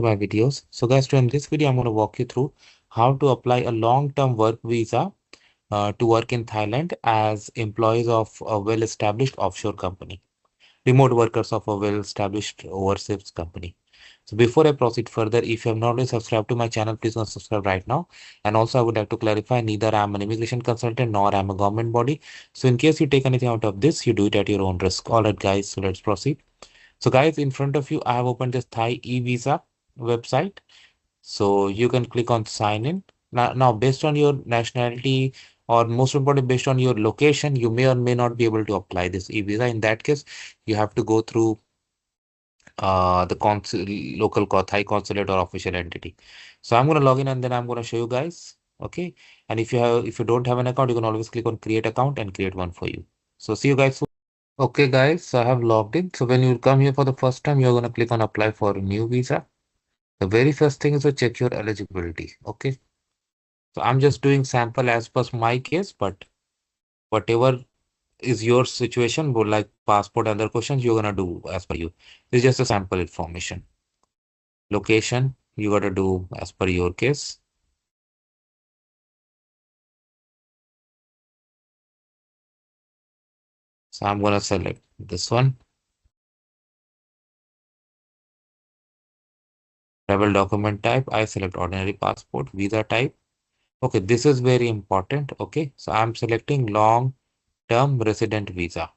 My videos. So guys, in this video, I'm going to walk you through how to apply a long-term work visa to work in Thailand as employees of a well-established offshore company, remote workers of a well-established overseas company. So before I proceed further, if you have not already subscribed to my channel, please go subscribe right now. And also, I would like to clarify, neither I'm an immigration consultant nor I'm a government body. So in case you take anything out of this, you do it at your own risk. All right, guys, so let's proceed. So guys, in front of you, I have opened this Thai e-visa website. So you can click on sign in. Now, based on your nationality or most importantly, based on your location, you may or may not be able to apply this e-visa. In that case, you have to go through the Thai consulate or official entity. So I'm going to log in and then I'm going to show you guys. Okay. And if you don't have an account, you can always click on create account and create one for you. So see you guys soon. Okay, guys, so I have logged in. So when you come here for the first time, you're going to click on apply for a new visa. The very first thing is to check your eligibility. Okay. So I'm just doing sample as per my case, but whatever is your situation, would like passport, other questions, you're gonna do as per you. It's just a sample information. Location, you gotta do as per your case. So I'm gonna select this one. Travel document type, I select ordinary passport, visa type. Okay, this is very important. Okay, so I'm selecting long-term resident visa.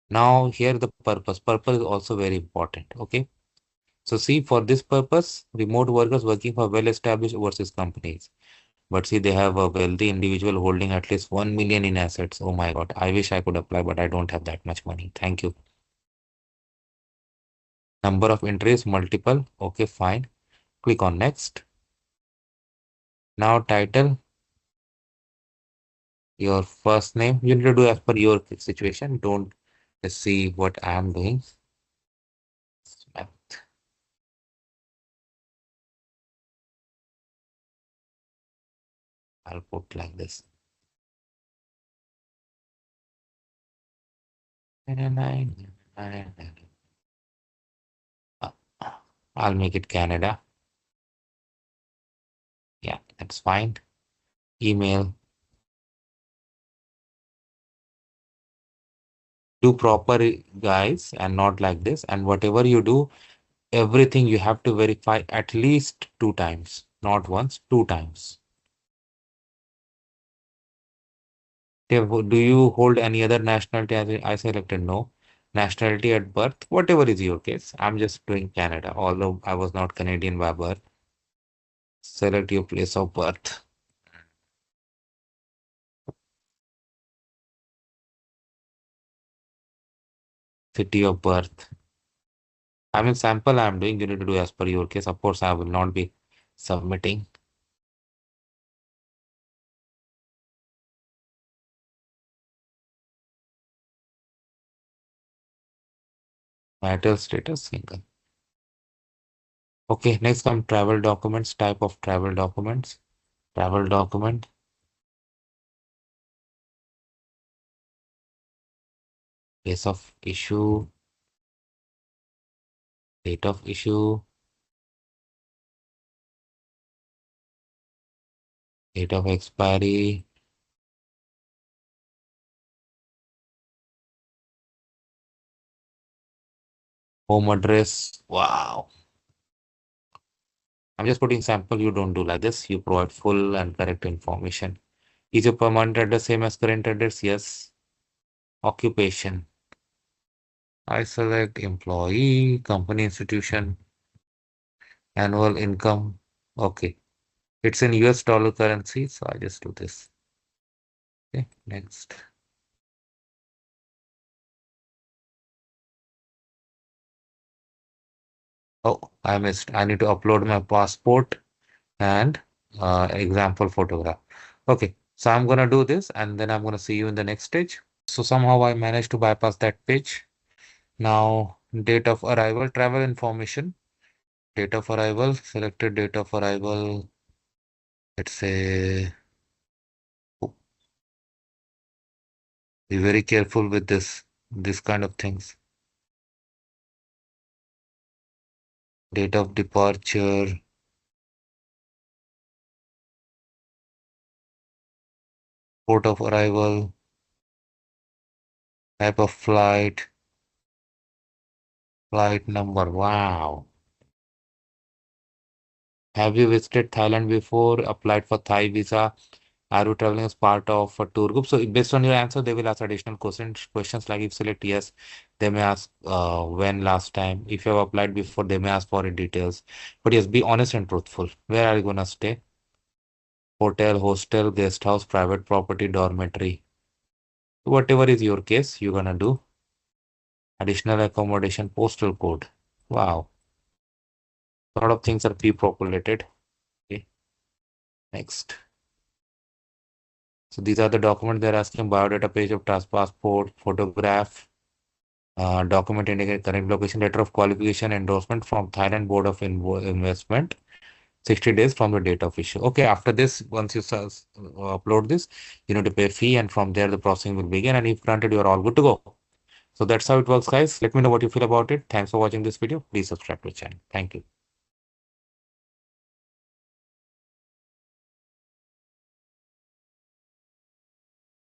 Now here the purpose. Purpose is also very important. Okay. So see, for this purpose, remote workers working for well-established overseas companies. But see, they have a wealthy individual holding at least 1 million in assets. Oh my God, I wish I could apply, but I don't have that much money. Thank you. Number of entries, multiple. Okay, fine. Click on next. Now title, your first name. You need to do as per your situation. Don't just see what I am doing. I'll put like this. 99. Uh, I'll make it Canada. Yeah, that's fine. Email. Do proper, guys, and not like this. And whatever you do, everything you have to verify at least 2 times, not once, 2 times. Do you hold any other nationality? I selected no. Nationality at birth, whatever is your case. I'm just doing Canada, although I was not Canadian by birth. Select your place of birth, city of birth. I mean, sample I'm doing, you need to do as per your case. Of course, I will not be submitting. Marital status, single. Okay, next come travel documents, type of travel documents. Travel document, case of issue, date of issue, date of expiry, home address. Wow. I'm just putting sample. You don't do like this. You provide full and correct information. Is your permanent address same as current address? Yes. Occupation. I select employee, company institution, annual income. Okay. It's in US dollar currency. So I just do this. Okay. Next. Oh, I missed. I need to upload my passport and example photograph. Okay, so I'm gonna do this and then I'm gonna see you in the next stage. So somehow I managed to bypass that page. Now, date of arrival, travel information, date of arrival, selected date of arrival. Let's say, oh, be very careful with this kind of things. date of departure, port of arrival, type of flight, flight number. Wow. Have you visited Thailand before? Applied for Thai visa? Are you traveling as part of a tour group? So based on your answer, they will ask additional questions like if you select yes, they may ask when last time. If you have applied before, they may ask for in details. But yes, be honest and truthful. Where are you gonna stay? Hotel, hostel, guest house, private property, dormitory. Whatever is your case, you're gonna do additional accommodation, postal code. Wow, a lot of things are pre-populated. Okay, next. So these are the documents they're asking: biodata page of passport, photograph, document indicating current location, letter of qualification, endorsement from Thailand Board of Investment, 60 days from the date of issue. Okay, after this, once you upload this, you need to pay a fee, and from there the processing will begin. And if granted, you are all good to go. So that's how it works, guys. Let me know what you feel about it. Thanks for watching this video. Please subscribe to the channel. Thank you.